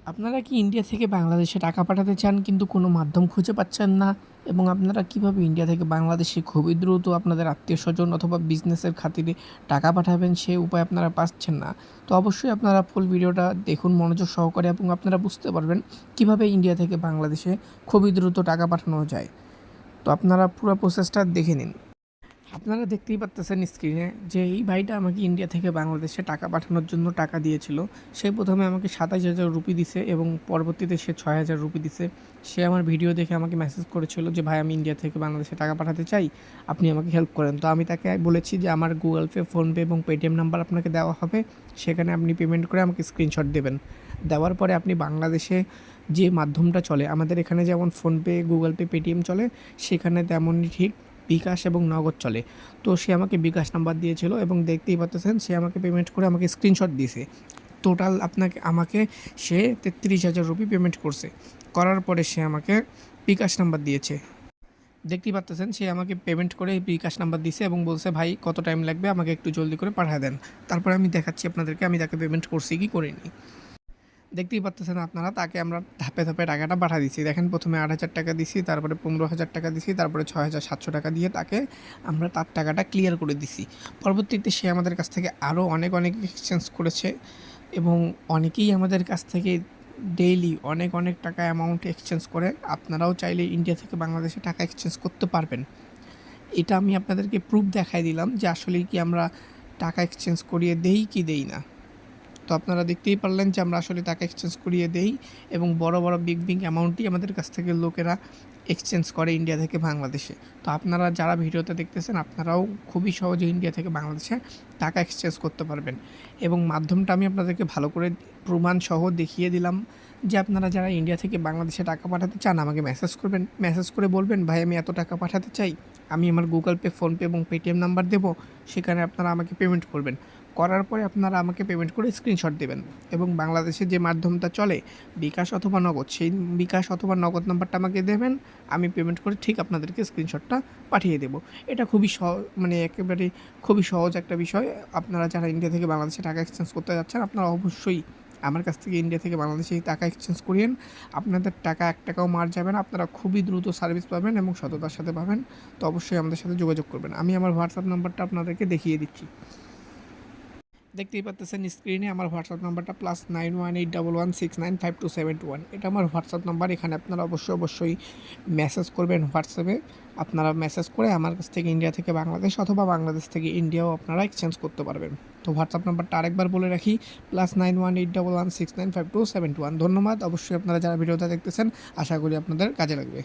আপনারা কি ইন্ডিয়া থেকে বাংলাদেশে টাকা পাঠাতে চান কিন্তু কোনো মাধ্যম খুঁজে পাচ্ছেন না এবং আপনারা কিভাবে ইন্ডিয়া থেকে বাংলাদেশে খুবই দ্রুত আপনাদের আত্মীয়স্বজন অথবা বিজনেসের খাতিরে টাকা পাঠাবেন সে উপায় আপনারা পাচ্ছেন না। তো অবশ্যই আপনারা ফুল ভিডিওটা দেখুন মনোযোগ সহকারে এবং আপনারা বুঝতে পারবেন কিভাবে ইন্ডিয়া থেকে বাংলাদেশে খুবই দ্রুত টাকা পাঠানো যায়। তো আপনারা পুরো প্রসেসটা দেখে নিন। আপনারা দেখতেই পারতেছেন স্ক্রিনে যে এই ভাইটা আমাকে ইন্ডিয়া থেকে বাংলাদেশে টাকা পাঠানোর জন্য টাকা দিয়েছিল। সে প্রথমে আমাকে ২৭,০০০ রুপি দিছে এবং পরবর্তীতে সে ৬,০০০ রুপি দিছে। সে আমার ভিডিও দেখে আমাকে মেসেজ করেছিল যে ভাই আমি ইন্ডিয়া থেকে বাংলাদেশে টাকা পাঠাতে চাই, আপনি আমাকে হেল্প করেন। তো আমি তাকে বলেছি যে আমার গুগল পে, ফোনপে এবং পেটিএম নাম্বার আপনাকে দেওয়া হবে, সেখানে আপনি পেমেন্ট করে আমাকে স্ক্রিনশট দেবেন। দেওয়ার পরে আপনি বাংলাদেশে যে মাধ্যমটা চলে, আমাদের এখানে যেমন ফোনপে, গুগল পে, পেটিএম চলে, সেখানে তেমনই ঠিক বিকাশ এবং নগদ চলে। তো সে আমাকে বিকাশ নাম্বার দিয়েছিল এবং দেখতেই পাচ্ছেন সে আমাকে পেমেন্ট করে আমাকে স্ক্রিনশট দিয়েছে। টোটাল আমাকে সে ৩৩,০০০ রুপি পেমেন্ট করছে। করার পরে সে আমাকে বিকাশ নাম্বার দিয়েছে। দেখতেই পাচ্ছেন সে আমাকে পেমেন্ট করে বিকাশ নাম্বার দিয়েছে এবং বলছে ভাই কত টাইম লাগবে, আমাকে একটু জলদি করে পাঠিয়ে দেন। তারপরে আমি দেখাচ্ছি আপনাদেরকে আমি তাকে পেমেন্ট করছি কি করিনি। দেখতেই পাচ্ছেন আপনারা, তাকে আমরা ধাপে ধাপে টাকাটা পাঠিয়ে দিচ্ছি। দেখেন প্রথমে ৮,০০০ টাকা দিছি, তারপরে ১৫,০০০ টাকা দিছি, তারপরে ৬,৭০০ টাকা দিয়ে তাকে আমরা তার টাকাটা ক্লিয়ার করে দিছি। পরবর্তীতে সে আমাদের কাছ থেকে আরও অনেক এক্সচেঞ্জ করেছে এবং অনেকেই আমাদের কাছ থেকে ডেইলি অনেক টাকা অ্যামাউন্ট এক্সচেঞ্জ করে। আপনারাও চাইলে ইন্ডিয়া থেকে বাংলাদেশে টাকা এক্সচেঞ্জ করতে পারবেন। এটা আমি আপনাদেরকে প্রুফ দেখাই দিলাম যে আসলেই কি আমরা টাকা এক্সচেঞ্জ করিয়ে দেই কি দেই না। তো আপনারা দেখতেই পারলেন যে আমরা আসলে টাকা এক্সচেঞ্জ করিয়ে দেই এবং বড় বিগ অ্যামাউন্টই আমাদের কাছ থেকে লোকেরা এক্সচেঞ্জ করে ইন্ডিয়া থেকে বাংলাদেশে। তো আপনারা যারা ভিডিওতে দেখতেছেন আপনারাও খুবই সহজে ইন্ডিয়া থেকে বাংলাদেশে টাকা এক্সচেঞ্জ করতে পারবেন এবং মাধ্যমটা আমি আপনাদেরকে ভালো করে প্রমাণ সহ দেখিয়ে দিলাম যে আপনারা যারা ইন্ডিয়া থেকে বাংলাদেশে টাকা পাঠাতে চান আমাকে মেসেজ করবেন, মেসেজ করে বলবেন ভাই আমি এত টাকা পাঠাতে চাই, আমি আমার গুগল পে, ফোনপে এবং পেটিএম নাম্বার দেবো, সেখানে আপনারা আমাকে পেমেন্ট করবেন। করার পরে আপনারা আমাকে পেমেন্ট করে স্ক্রিনশট দেবেন এবং বাংলাদেশে যে মাধ্যমটা চলে বিকাশ অথবা নগদ, সেই বিকাশ অথবা নগদ নাম্বারটা আমাকে দেবেন, আমি পেমেন্ট করে ঠিক আপনাদেরকে স্ক্রিনশটটা পাঠিয়ে দেবো। এটা খুবই মানে একেবারে খুবই সহজ একটা বিষয়। আপনারা যারা ইন্ডিয়া থেকে বাংলাদেশে টাকা এক্সচেঞ্জ করতে যাচ্ছেন আপনারা অবশ্যই আমার কাছ থেকে ইন্ডিয়া থেকে বাংলাদেশে টাকা এক্সচেঞ্জ করিয়েন। আপনাদের টাকা ১ টাকাও মার যাবে না, আপনারা খুবই দ্রুত সার্ভিস পাবেন এবং সততার সাথে পাবেন। তো অবশ্যই আমাদের সাথে যোগাযোগ করবেন। আমি আমার হোয়াটসঅ্যাপ নাম্বারটা আপনাদেরকে দেখিয়ে দিচ্ছি। দেখতেই পাচ্ছেন স্ক্রিনে আমার হোয়াটসঅ্যাপ নাম্বারটা +918116952721। এটা আমার হোয়াটসঅ্যাপ নাম্বার। এখানে আপনারা অবশ্যই মেসেজ করবেন হোয়াটসঅ্যাপে। আপনারা মেসেজ করে আমার কাছ থেকে ইন্ডিয়া থেকে বাংলাদেশ অথবা বাংলাদেশ থেকে ইন্ডিয়াও আপনারা এক্সচেঞ্জ করতে পারবেন। তো হোয়াটসঅ্যাপ নাম্বারটা আরেকবার বলে রাখি, +918116952721। ধন্যবাদ। অবশ্যই আপনারা যারা ভিডিওটা দেখতেছেন আশা করি আপনাদের কাজে লাগবে।